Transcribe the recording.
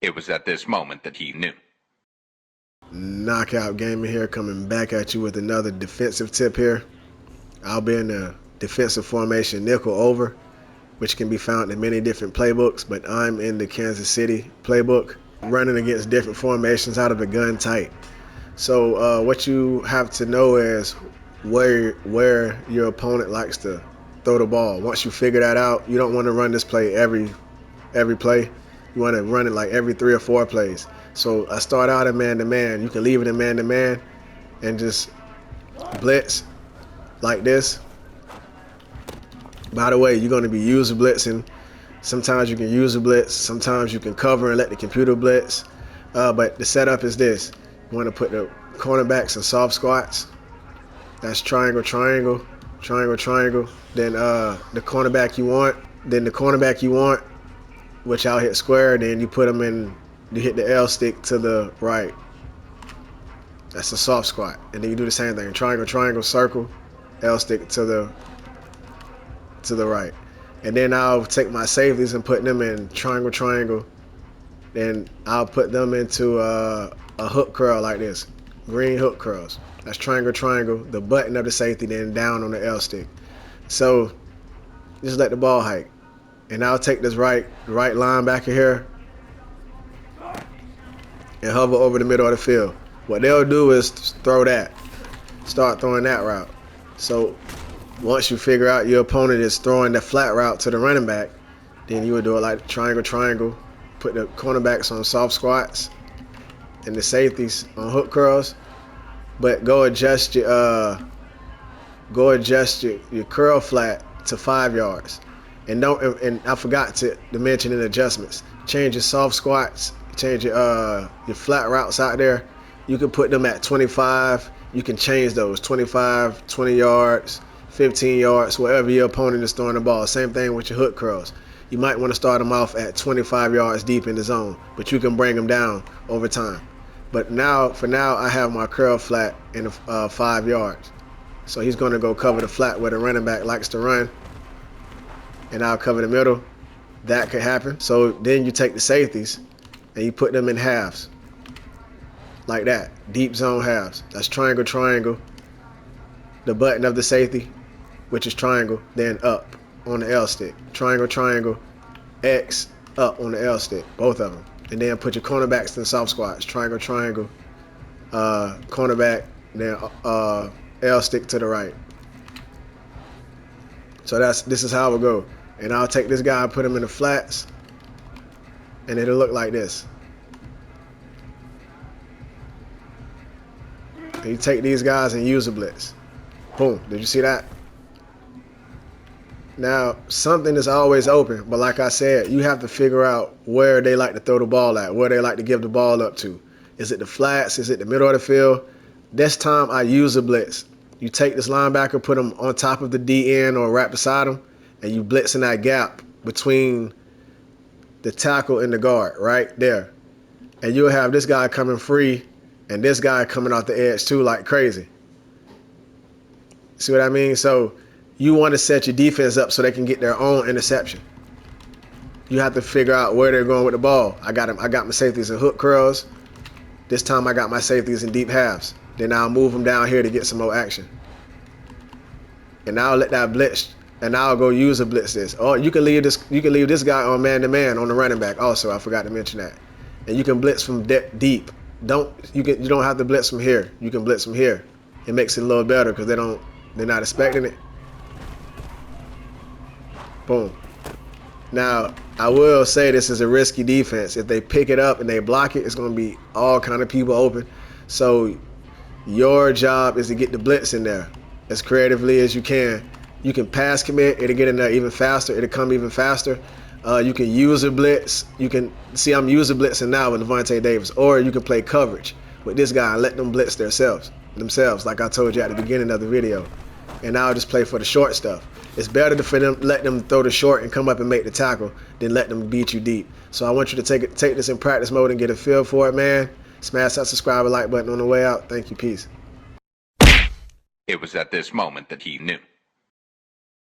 It was at this moment that he knew. Knockout Gaming here, coming back at you with another defensive tip here. I'll be in the defensive formation nickel over, which can be found in many different playbooks, but I'm in the Kansas City playbook, running against different formations out of the gun tight. So what you have to know is where your opponent likes to throw the ball. Once you figure that out, you don't want to run this play every play. You want to run it like every 3 or 4 plays. So I start out in man-to-man. You can leave it in man-to-man and just blitz like this. By the way, you're going to be user blitzing. Sometimes you can use a blitz. Sometimes you can cover and let the computer blitz. But the setup is this. You want to put the cornerbacks in soft squats. That's triangle, triangle, triangle, triangle. Then the cornerback you want, which I'll hit square. Then you put them in, you hit the L stick to the right. That's a soft squat. And then you do the same thing. Triangle, triangle, circle, L stick to the right. And then I'll take my safeties and put them in triangle, triangle. Then I'll put them into a hook curl like this. Green hook curls. That's triangle, triangle, the button of the safety, then down on the L stick. So just let the ball hike. And I'll take this right linebacker here and hover over the middle of the field. What they'll do is start throwing that route. So once you figure out your opponent is throwing the flat route to the running back, then you would do it like triangle, triangle, put the cornerbacks on soft squats and the safeties on hook curls, but go adjust your curl flat to 5 yards. And I forgot to mention in adjustments, change your soft squats, change your flat routes out there. You can put them at 25. You can change those 25, 20 yards, 15 yards, wherever your opponent is throwing the ball. Same thing with your hook curls. You might want to start them off at 25 yards deep in the zone, but you can bring them down over time. But for now, I have my curl flat in 5 yards. So he's going to go cover the flat where the running back likes to run, and I'll cover the middle. That could happen. So then you take the safeties and you put them in halves, like that, deep zone halves. That's triangle, triangle, the button of the safety, which is triangle, then up on the L stick. Triangle, triangle, X, up on the L stick, both of them. And then put your cornerbacks in the soft squats. Triangle, triangle, cornerback, then L stick to the right. So this is how it will go. And I'll take this guy and put him in the flats, and it'll look like this. And you take these guys and use a blitz. Boom, did you see that? Now, something is always open, but like I said, you have to figure out where they like to throw the ball at, where they like to give the ball up to. Is it the flats? Is it the middle of the field? This time I use a blitz. You take this linebacker, put him on top of the DN or right beside him, and you blitz in that gap between the tackle and the guard, right there. And you'll have this guy coming free and this guy coming off the edge too like crazy. See what I mean? So you want to set your defense up so they can get their own interception. You have to figure out where they're going with the ball. I got my safeties in hook curls. This time I got my safeties in deep halves. Then I'll move them down here to get some more action. And I'll let that blitz, and I'll go use a blitz this. Or you can leave this guy on man-to-man on the running back also. I forgot to mention that. And you can blitz from deep. You don't have to blitz from here. You can blitz from here. It makes it a little better because they're not expecting it. Boom. Now, I will say this is a risky defense. If they pick it up and they block it, it's going to be all kind of people open. So your job is to get the blitz in there as creatively as you can. You can pass commit. It'll get in there even faster. It'll come even faster. You can use a blitz. You can see I'm using blitzing now with Lavonte Davis. Or you can play coverage with this guy and let them blitz themselves, like I told you at the beginning of the video. And I'll just play for the short stuff. It's better for them let them throw the short and come up and make the tackle than let them beat you deep. So I want you to take this in practice mode and get a feel for it, man. Smash that subscribe and like button on the way out. Thank you. Peace. It was at this moment that he knew.